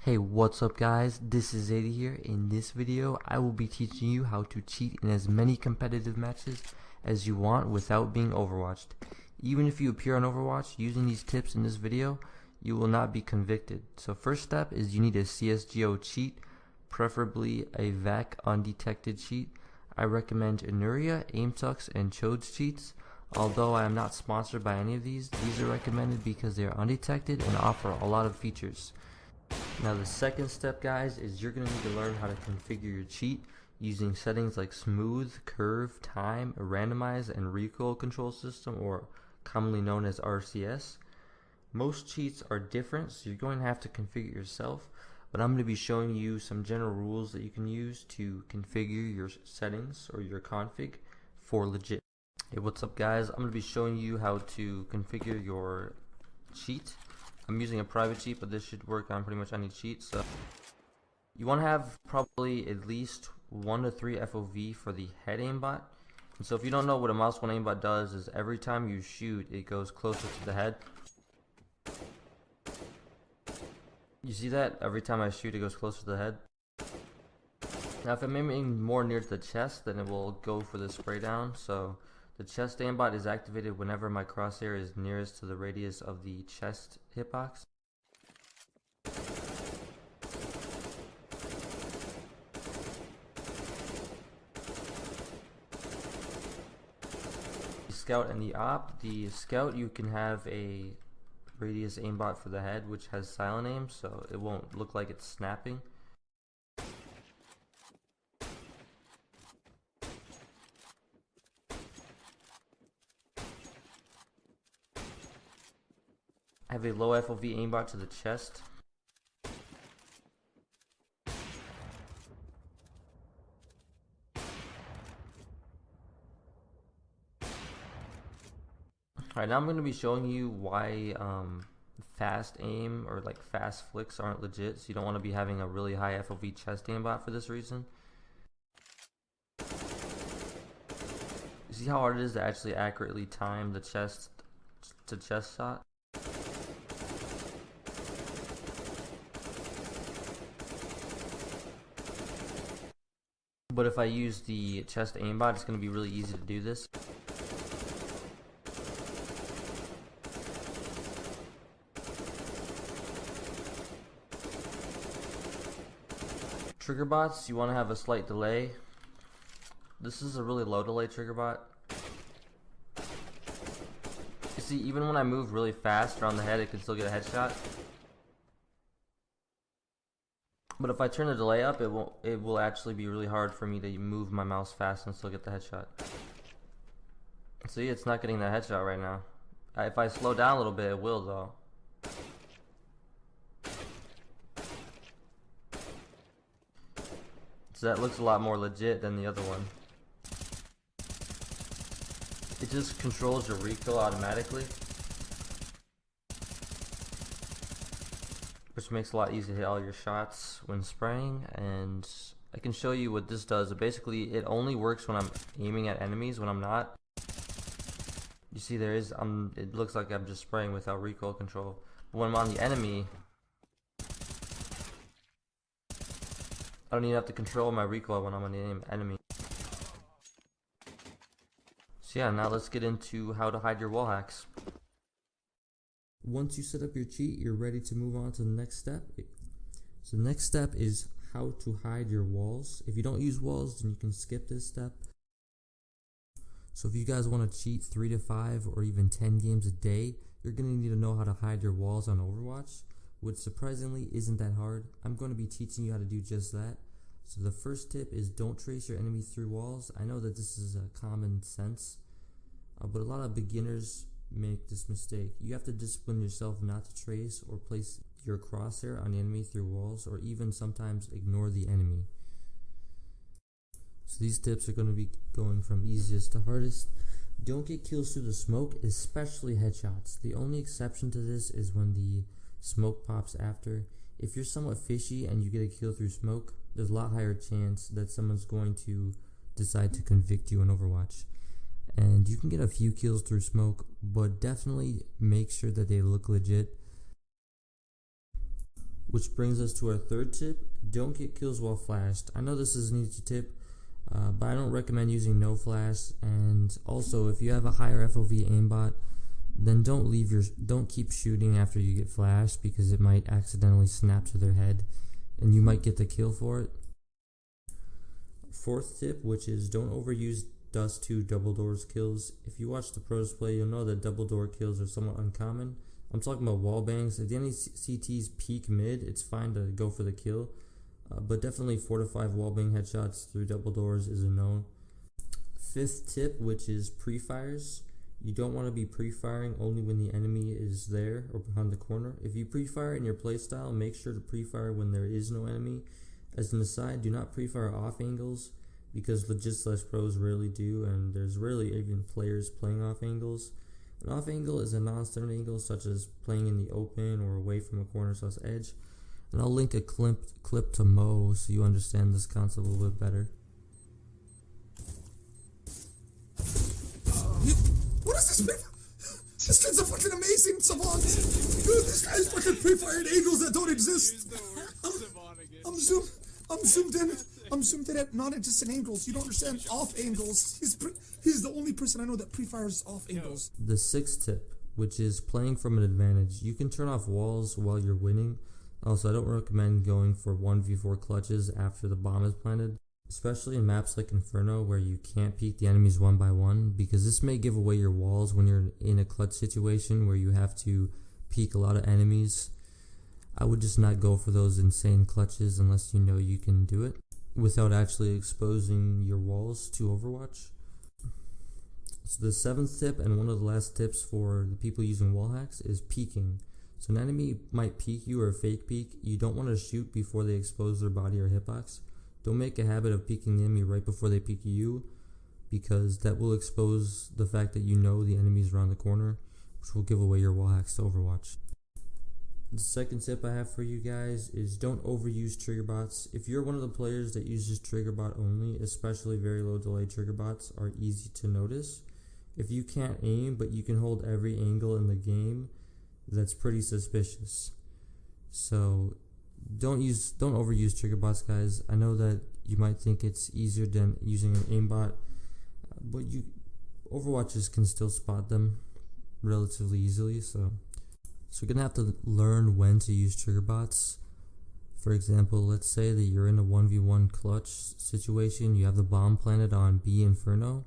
Hey, what's up guys? This is Zayda here. In this video, I will be teaching you how to cheat in as many competitive matches as you want without being overwatched. Even if you appear on Overwatch using these tips in this video, you will not be convicted. So first step is you need a CSGO cheat, preferably a VAC undetected cheat. I recommend Inuria, AimTux, and Chode's cheats. Although I am not sponsored by any of these are recommended because they are undetected and offer a lot of features. Now the second step, guys, is you're going to need to learn how to configure your cheat using settings like smooth, curve, time, randomize, and recoil control system, or commonly known as RCS. Most cheats are different, so you're going to have to configure yourself, but I'm going to be showing you some general rules that you can use to configure your settings or your config for legit. Hey, what's up guys? I'm going to be showing you how to configure your cheat. I'm using a private cheat, but this should work on pretty much any cheat. So you want to have probably at least 1 to 3 FOV for the head aimbot. And so if you don't know what a mouse 1 aimbot does, is every time you shoot, it goes closer to the head. You see that? Every time I shoot, it goes closer to the head. Now if I'm aiming more near to the chest, then it will go for the spray down. So the chest aimbot is activated whenever my crosshair is nearest to the radius of the chest hitbox. The scout and the op. The scout, you can have a radius aimbot for the head which has silent aim, so it won't look like it's snapping. I have a low FOV aimbot to the chest. Alright, now I'm going to be showing you why fast aim or like fast flicks aren't legit. So you don't want to be having a really high FOV chest aimbot for this reason. You see how hard it is to actually accurately time the chest to chest shot? But if I use the chest aimbot, it's going to be really easy to do this. Trigger bots, you want to have a slight delay. This is a really low delay trigger bot. You see, even when I move really fast around the head, it can still get a headshot. But if I turn the delay up, it will actually be really hard for me to move my mouse fast and still get the headshot. See, it's not getting that headshot right now. If I slow down a little bit, it will though. So that looks a lot more legit than the other one. It just controls your recoil automatically, which makes it a lot easier to hit all your shots when spraying. And I can show you what this does. Basically, it only works when I'm aiming at enemies. When I'm not, you see there is it looks like I'm just spraying without recoil control. But when I'm on the enemy, I don't even have to control my recoil when I'm on the enemy. So yeah, now let's get into how to hide your wall hacks. Once you set up your cheat, you're ready to move on to the next step. So the next step is how to hide your walls. If you don't use walls, then you can skip this step. So if you guys want to cheat 3 to 5 or even 10 games a day, you're going to need to know how to hide your walls on Overwatch, which surprisingly isn't that hard. I'm going to be teaching you how to do just that. So the first tip is don't trace your enemy through walls. I know that this is a common sense, but a lot of beginners make this mistake. You have to discipline yourself not to trace or place your crosshair on the enemy through walls, or even sometimes ignore the enemy. So these tips are going to be going from easiest to hardest. Don't get kills through the smoke, especially headshots. The only exception to this is when the smoke pops after. If you're somewhat fishy and you get a kill through smoke, there's a lot higher chance that someone's going to decide to convict you in Overwatch. And you can get a few kills through smoke, but definitely make sure that they look legit. Which brings us to our third tip: don't get kills while flashed. I know this is an easy tip, but I don't recommend using no flash. And also, if you have a higher FOV aimbot, then don't keep shooting after you get flashed, because it might accidentally snap to their head, and you might get the kill for it. Fourth tip, which is don't overuse dust to double doors kills. If you watch the pros play, you'll know that double door kills are somewhat uncommon. I'm talking about wall bangs. If the enemy CTs peak mid, it's fine to go for the kill, but definitely 4 to 5 wall bang headshots through double doors is a no. Fifth tip, which is pre-fires. You don't want to be pre-firing only when the enemy is there or behind the corner. If you pre-fire in your playstyle, make sure to pre-fire when there is no enemy. As an aside, do not pre-fire off angles, because legit/pros rarely do, and there's rarely even players playing off angles. An off angle is a non-standard angle, such as playing in the open or away from a corner/edge. And I'll link a clip to Mo so you understand this concept a little bit better. What is this? This kid's a fucking amazing savant. Dude, this guy's fucking pre-fired angles that don't exist. I'm zoomed in at non-existent angles. You don't understand off angles. He's the only person I know that pre-fires off angles. The sixth tip, which is playing from an advantage. You can turn off walls while you're winning. Also, I don't recommend going for 1v4 clutches after the bomb is planted, especially in maps like Inferno where you can't peek the enemies one by one, because this may give away your walls when you're in a clutch situation where you have to peek a lot of enemies. I would just not go for those insane clutches unless you know you can do it without actually exposing your walls to Overwatch. So the seventh tip, and one of the last tips for the people using wall hacks, is peeking. So an enemy might peek you or fake peek. You don't want to shoot before they expose their body or hitbox. Don't make a habit of peeking the enemy right before they peek you, because that will expose the fact that you know the enemy is around the corner, which will give away your wall hacks to Overwatch. The second tip I have for you guys is don't overuse trigger bots. If you're one of the players that uses trigger bot only, especially very low delay trigger bots are easy to notice. If you can't aim but you can hold every angle in the game, that's pretty suspicious. So don't overuse trigger bots, guys. I know that you might think it's easier than using an aimbot, but Overwatchers can still spot them relatively easily, so you're gonna have to learn when to use trigger bots. For example, let's say that you're in a 1v1 clutch situation, you have the bomb planted on B Inferno,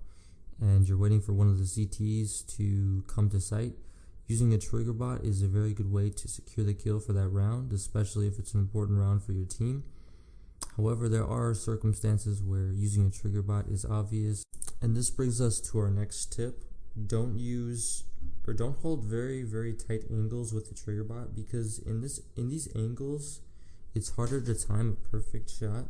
and you're waiting for one of the CTs to come to site. Using a trigger bot is a very good way to secure the kill for that round, especially if it's an important round for your team. However, there are circumstances where using a trigger bot is obvious. And this brings us to our next tip. Don't hold very, very tight angles with the trigger bot, because in these angles, it's harder to time a perfect shot.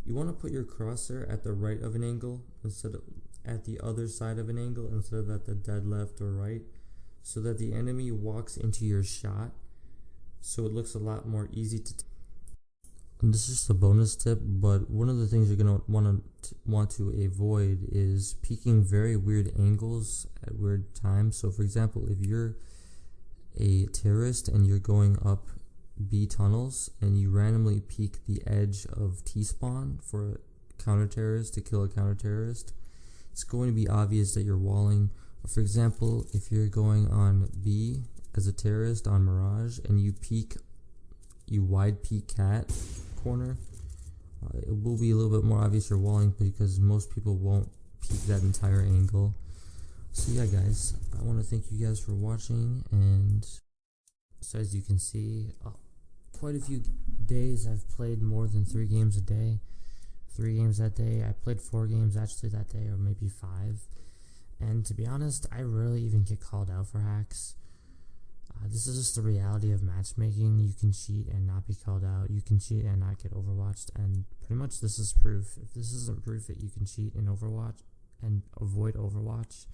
You want to put your crosshair at the right of an angle instead of at the other side of an angle instead of at the dead left or right, so that the enemy walks into your shot, so it looks a lot more easy to and this is just a bonus tip, but one of the things you're going to want to avoid is peeking very weird angles at weird times. So for example, if you're a terrorist and you're going up B tunnels and you randomly peek the edge of T-spawn for a counter-terrorist to kill a counter-terrorist, it's going to be obvious that you're walling. For example, if you're going on B as a terrorist on Mirage and you wide peek cat corner, it will be a little bit more obvious you're walling, because most people won't peek that entire angle. So yeah, guys, I want to thank you guys for watching, and so as you can see, quite a few days I've played more than 3 games a day. 3 games that day. I played 4 games actually that day, or maybe 5. And to be honest, I rarely even get called out for hacks. This is just the reality of matchmaking. You can cheat and not be called out. You can cheat and not get overwatched, and pretty much this is proof. If this isn't proof that you can cheat in Overwatch and avoid Overwatch,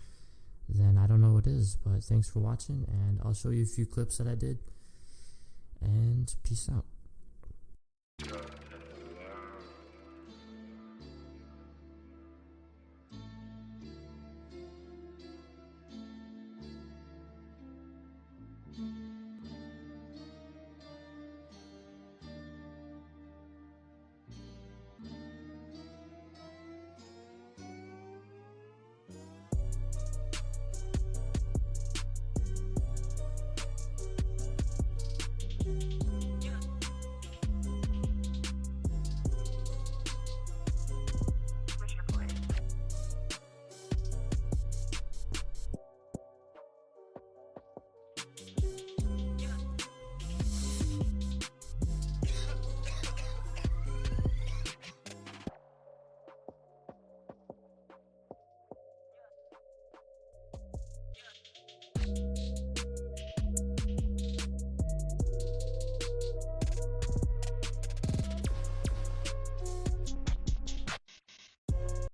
then I don't know what is. But thanks for watching, and I'll show you a few clips that I did, and peace out. Bye.